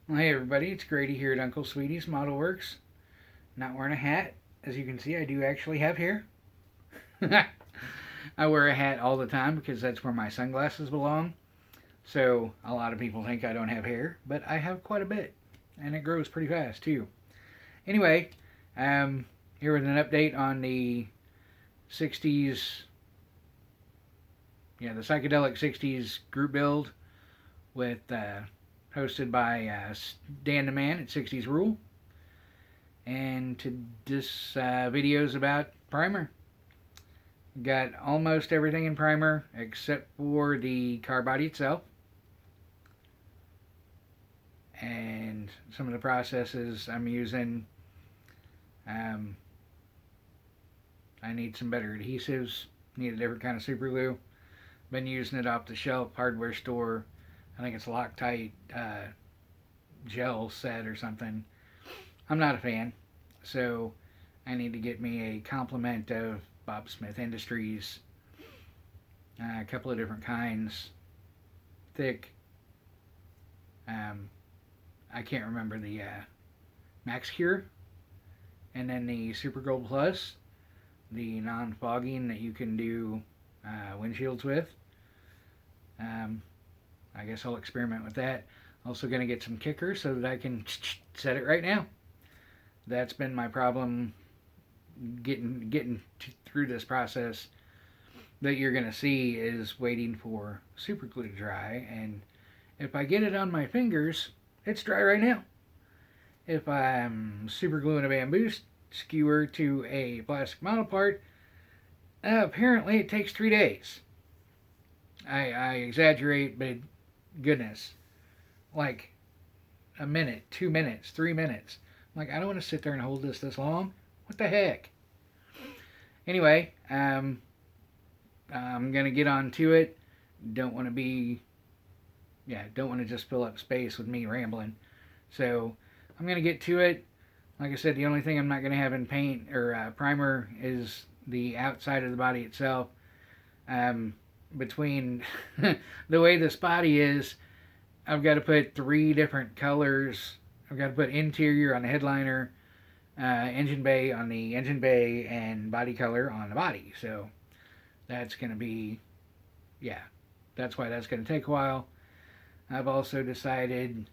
Well, hey everybody, it's Grady here at Uncle Sweetie's Model Works. Not wearing a hat. As you can see, I do actually have hair. I wear a hat all the time because that's where my sunglasses belong. So a lot of people think I don't have hair, but I have quite a bit. And it grows pretty fast too. Anyway, here with an update on the 60's, the Psychedelic 60's group build with hosted by Dan the Man at 60's Rule. And this video is about primer. Got almost everything in primer except for the car body itself. And some of the processes I'm using. I need some better adhesives. Need a different kind of super glue. Been using it off the shelf hardware store. I think it's Loctite gel set or something. I'm not a fan, so I need to get me a complement of Bob Smith Industries, a couple of different kinds, thick. I can't remember the Max Cure, and then the Super Gold Plus, the non-fogging that you can do windshields with. I guess I'll experiment with that. Also going to get some kickers so that I can set it right now. That's been my problem getting through this process that you're going to see is waiting for super glue to dry. And if I get it on my fingers, it's dry right now. If I'm super gluing a bamboo skewer to a plastic model part, apparently it takes 3 days. I exaggerate, but goodness, like a minute, 2 minutes, 3 minutes. I'm like, I don't want to sit there and hold this long. What the heck? Anyway, I'm gonna get on to it. Don't want to just fill up space with me rambling. So I'm gonna get to it. Like I said, the only thing I'm not gonna have in paint or primer is the outside of the body itself. Between the way this body is, I've got to put 3 different colors. I've got to put interior on the headliner, engine bay on the engine bay, and body color on the body. So that's going to be, that's why that's going to take a while. I've also decided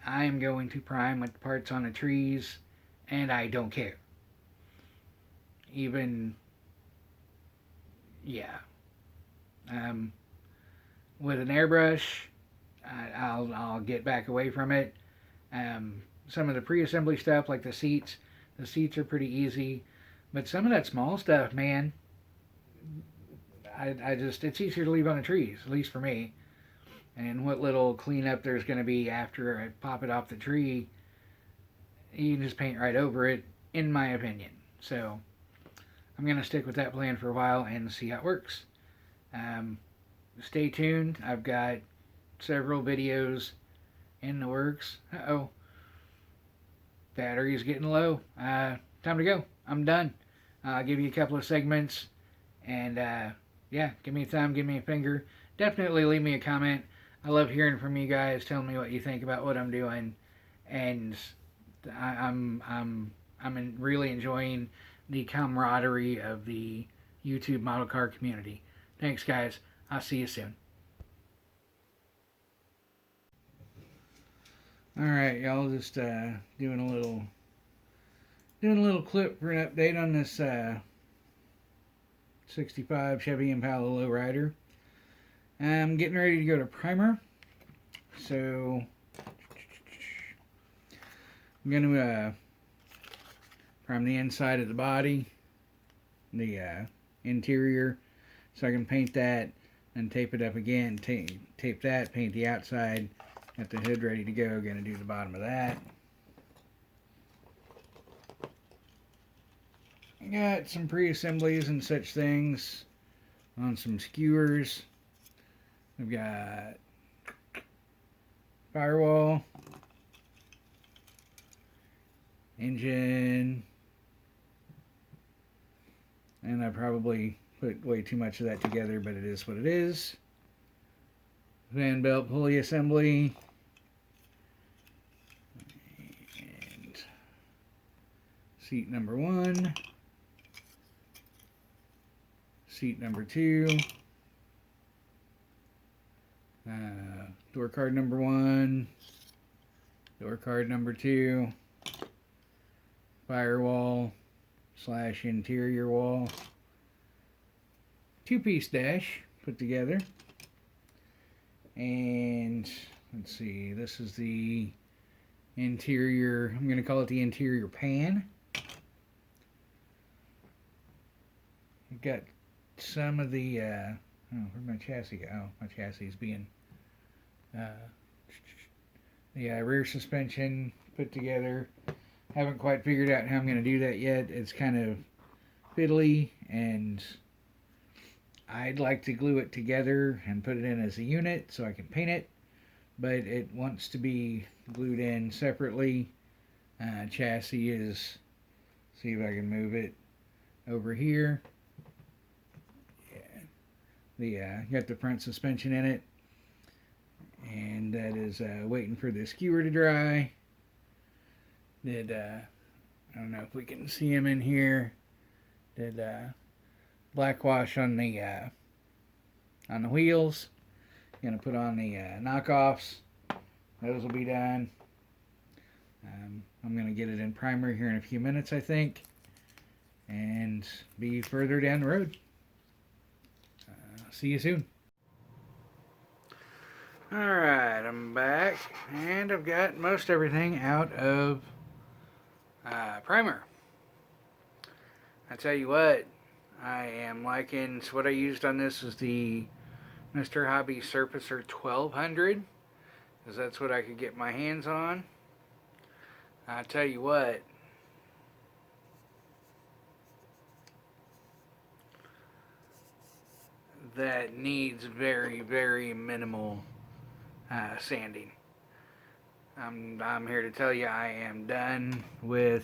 I'm going to prime with parts on the trees, and I don't care. Even, yeah. With an airbrush, I'll get back away from it. Some of the pre-assembly stuff, like the seats are pretty easy, but some of that small stuff, man, I just, it's easier to leave on the trees, at least for me. And what little cleanup there's going to be after I pop it off the tree, you can just paint right over it, in my opinion. So I'm going to stick with that plan for a while and see how it works. Stay tuned. I've got several videos in the works. Uh-oh. Battery's getting low. Time to go. I'm done. I'll give you a couple of segments. And, give me a thumb, give me a finger. Definitely leave me a comment. I love hearing from you guys. Tell me what you think about what I'm doing. And I'm really enjoying the camaraderie of the YouTube model car community. Thanks, guys. I'll see you soon. All right, y'all. Just doing a little clip for an update on this 65 Chevy Impala Lowrider. I'm getting ready to go to primer, so I'm going to prime the inside of the body, the interior, so I can paint that and tape it up again. Tape that, paint the outside. Got the hood ready to go. Going to do the bottom of that. I got some pre-assemblies and such things on some skewers. We've got firewall, engine, and I probably put way too much of that together, but it is what it is. Fan belt pulley assembly, seat number 1, seat number 2, door card number 1, door card number 2, firewall / interior wall, 2-piece dash put together, and let's see, this is the interior, I'm going to call it the interior pan. I've got some of the, oh, where'd my chassis go? Oh, my chassis is being, the rear suspension put together. Haven't quite figured out how I'm going to do that yet. It's kind of fiddly, and I'd like to glue it together and put it in as a unit so I can paint it, but it wants to be glued in separately. Chassis is, see if I can move it over here. Yeah, got the front suspension in it, and that is waiting for the skewer to dry. Did I don't know if we can see him in here. Did black wash on the wheels. Gonna put on the knockoffs. Those will be done. I'm gonna get it in primer here in a few minutes, I think, and be further down the road. See you soon. Alright, I'm back, and I've got most everything out of primer. I tell you what, I am liking, so what I used on this is the Mr. Hobby Surfacer 1200, because that's what I could get my hands on. I tell you what, that needs very, very minimal sanding. I'm here to tell you I am done with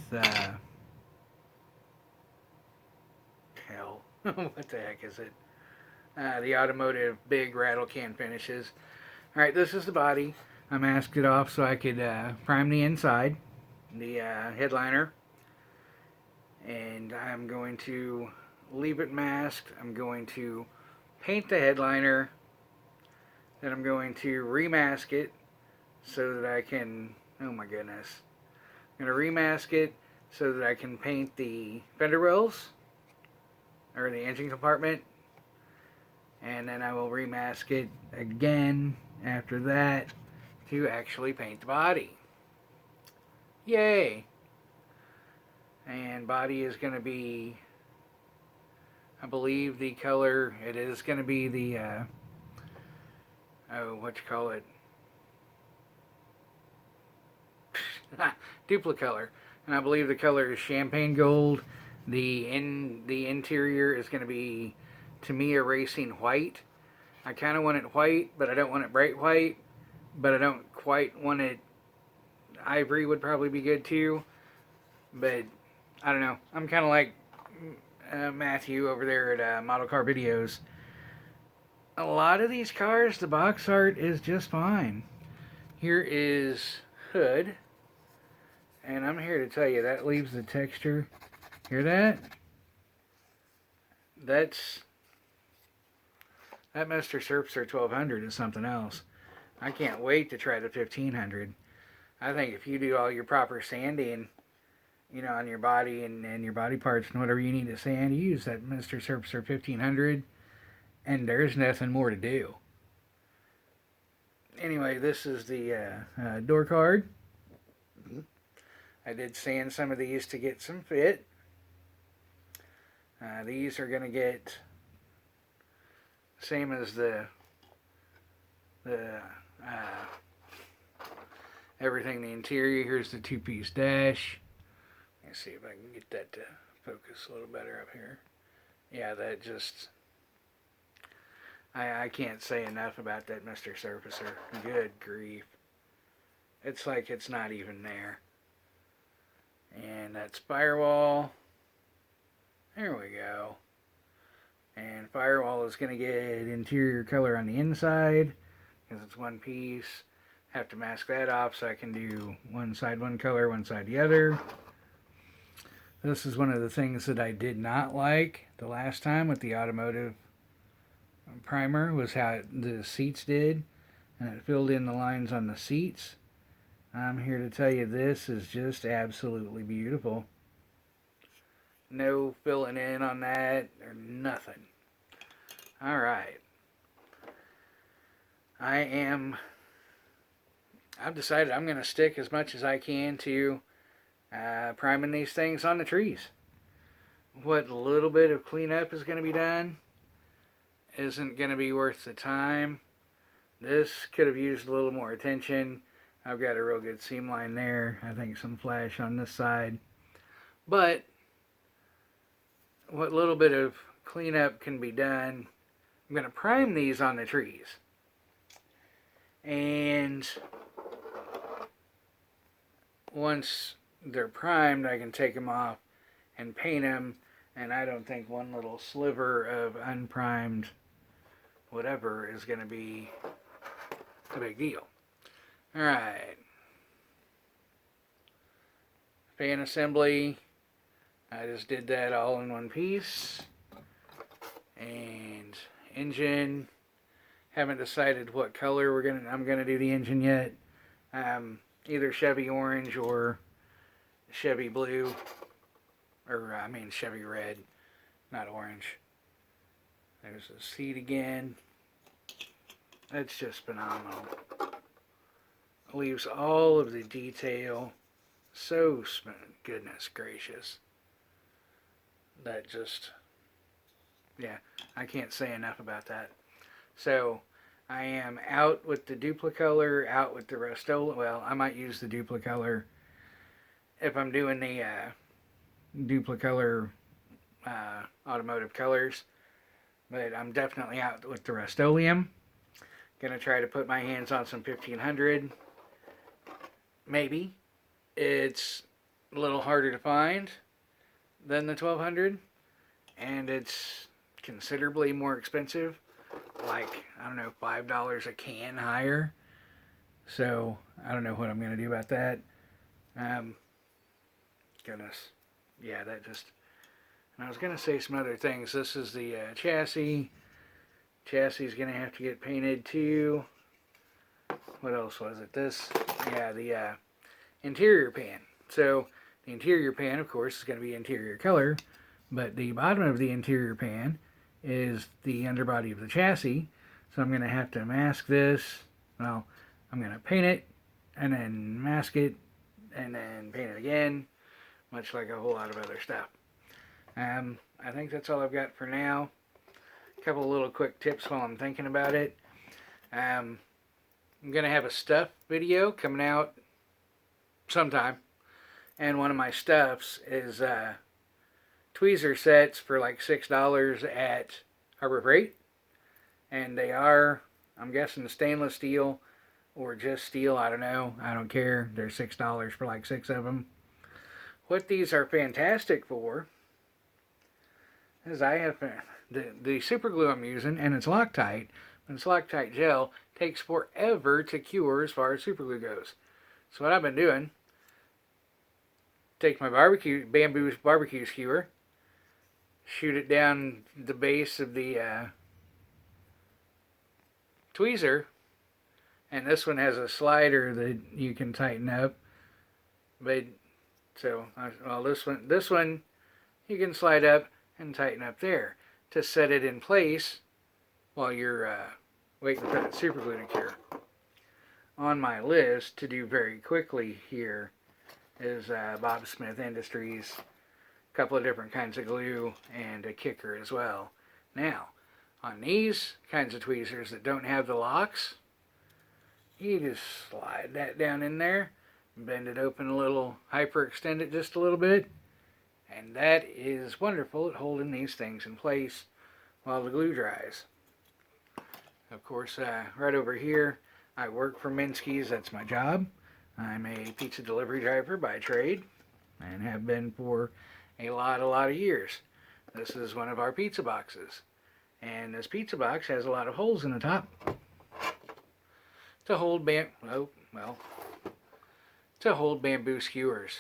hell, what the heck is it? The automotive big rattle can finishes. Alright, this is the body. I masked it off so I could prime the inside, the headliner, and I'm going to leave it masked. I'm going to paint the headliner, then I'm going to remask it so that I can, oh my goodness, I'm going to remask it so that I can paint the fender wells, or the engine compartment, and then I will remask it again after that to actually paint the body. Yay! And body is going to be, I believe the color, it is going to be the, oh, what you call it? Duplicolor. And I believe the color is champagne gold. The interior is going to be, to me, a racing white. I kind of want it white, but I don't want it bright white. But I don't quite want it, ivory would probably be good too. But, I don't know. I'm kind of like Matthew over there at Model Car Videos. A lot of these cars, the box art is just fine. Here is hood. And I'm here to tell you, that leaves the texture. Hear that? That Mr. Surfacer 1200 is something else. I can't wait to try the 1500. I think if you do all your proper sanding, you know, on your body and your body parts and whatever you need to sand, you use that Mr. Surfacer 1500, and there's nothing more to do. Anyway, this is the door card. I did sand some of these to get some fit. These are going to get same as the everything. The interior, here's the 2-piece dash. Let's see if I can get that to focus a little better up here. Yeah, that just, I can't say enough about that Mr. Surfacer. Good grief. It's like it's not even there. And that's firewall. There we go. And firewall is going to get interior color on the inside because it's one piece. Have to mask that off so I can do one side one color, one side the other. This is one of the things that I did not like the last time with the automotive primer, was how the seats did, and it filled in the lines on the seats. I'm here to tell you this is just absolutely beautiful. No filling in on that or nothing. Alright. I've decided I'm going to stick as much as I can to priming these things on the trees. What little bit of cleanup is going to be done isn't going to be worth the time. This could have used a little more attention. I've got a real good seam line there. I think some flash on this side. But what little bit of cleanup can be done, I'm going to prime these on the trees. And once they're primed, I can take them off and paint them. And I don't think one little sliver of unprimed whatever is going to be a big deal. Alright. Fan assembly. I just did that all in one piece. And engine. Haven't decided what color I'm gonna do the engine yet. Either Chevy orange or Chevy blue. Or Chevy red, not orange. There's the seat again. That's just phenomenal. Leaves all of the detail so goodness gracious. That just, yeah, I can't say enough about that. So I am out with the Duplicolor, out with the Rust-Oleum. Well, I might use the Duplicolor if I'm doing the Duplicolor automotive colors, but I'm definitely out with the Rust-Oleum. Gonna try to put my hands on some 1500. Maybe. It's a little harder to find than the 1200, and it's considerably more expensive, like, I don't know, $5 a can higher. So I don't know what I'm gonna do about that. Goodness, yeah, that just. And I was gonna say some other things. This is the chassis. Chassis is gonna have to get painted too. What else was it? This, yeah, the interior pan. So the interior pan, of course, is going to be interior color, but the bottom of the interior pan is the underbody of the chassis. So I'm going to have to mask this. Well, I'm going to paint it and then mask it and then paint it again, much like a whole lot of other stuff. I think that's all I've got for now. A couple of little quick tips while I'm thinking about it. I'm going to have a stuff video coming out sometime. And one of my stuffs is tweezer sets for like $6 at Harbor Freight. And they are, I'm guessing, stainless steel or just steel. I don't know. I don't care. They're $6 for like 6 of them. What these are fantastic for is I have the super glue I'm using, and it's Loctite. And it's Loctite gel. Takes forever to cure as far as super glue goes. So what I've been doing, take my bamboo barbecue skewer, shoot it down the base of the tweezer, and this one has a slider that you can tighten up. But so, well, this one you can slide up and tighten up there to set it in place while you're waiting for that super glue to cure. On my list to do very quickly here is Bob Smith Industries, a couple of different kinds of glue, and a kicker as well. Now, on these kinds of tweezers that don't have the locks, you just slide that down in there, bend it open a little, hyperextend it just a little bit, and that is wonderful at holding these things in place while the glue dries. Of course, right over here, I work for Minsky's. That's my job. I'm a pizza delivery driver by trade and have been for a lot of years. This is one of our pizza boxes. And this pizza box has a lot of holes in the top to hold bamboo skewers.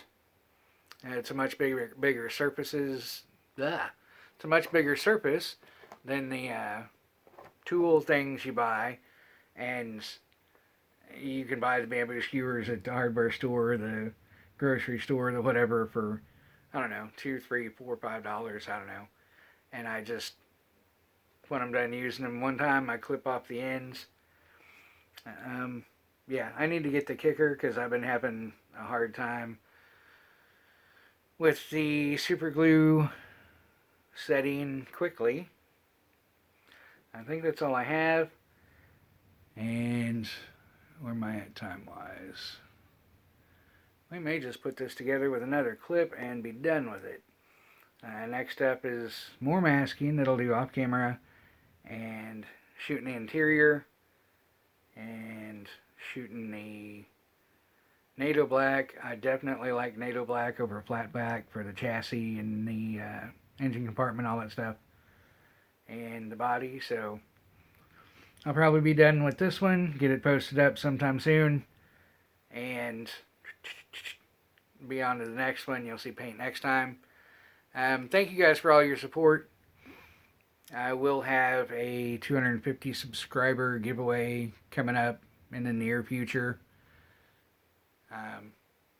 It's a much bigger surfaces. Blah. It's a much bigger surface than the tool things you buy, and you can buy the bamboo skewers at the hardware store, the grocery store, the whatever for, I don't know, $2, $3, $4, $5. I don't know. And I just, when I'm done using them one time, I clip off the ends. Yeah, I need to get the kicker because I've been having a hard time with the super glue setting quickly. I think that's all I have. And where am I at time-wise? We may just put this together with another clip and be done with it. Next up is more masking that'll do off camera, and shooting the interior, and shooting the NATO black. I definitely like NATO black over flat black for the chassis and the engine compartment, all that stuff, and the body. So I'll probably be done with this one, get it posted up sometime soon, and be on to the next one. You'll see paint next time. Thank you guys for all your support. I will have a 250 subscriber giveaway coming up in the near future.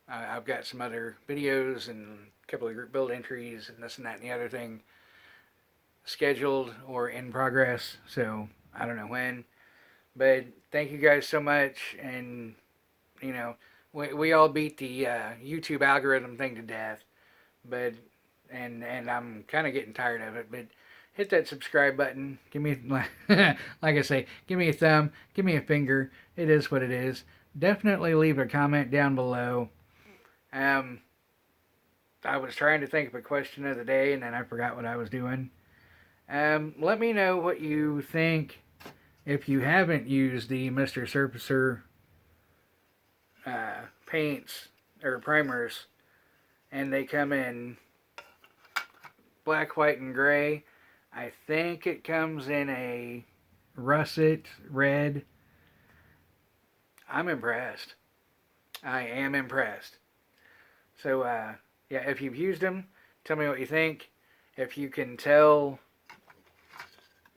I've got some other videos and a couple of group build entries and this and that and the other thing scheduled or in progress, so I don't know when. But thank you guys so much, and you know, we all beat the YouTube algorithm thing to death, but and I'm kind of getting tired of it, but hit that subscribe button. Give me, like I say, give me a thumb, give me a finger. It is what it is. Definitely leave a comment down below. I was trying to think of a question of the day, and then I forgot what I was doing. Let me know what you think if you haven't used the Mr. Surfacer paints or primers, and they come in black, white, and gray. I think it comes in a russet red. I'm impressed. I am impressed. So, yeah, if you've used them, tell me what you think. If you can tell,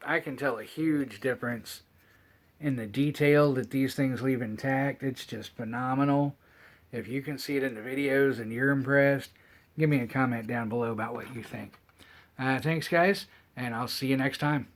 I can tell a huge difference in the detail that these things leave intact. It's just phenomenal. If you can see it in the videos and you're impressed, give me a comment down below about what you think. Thanks, guys, and I'll see you next time.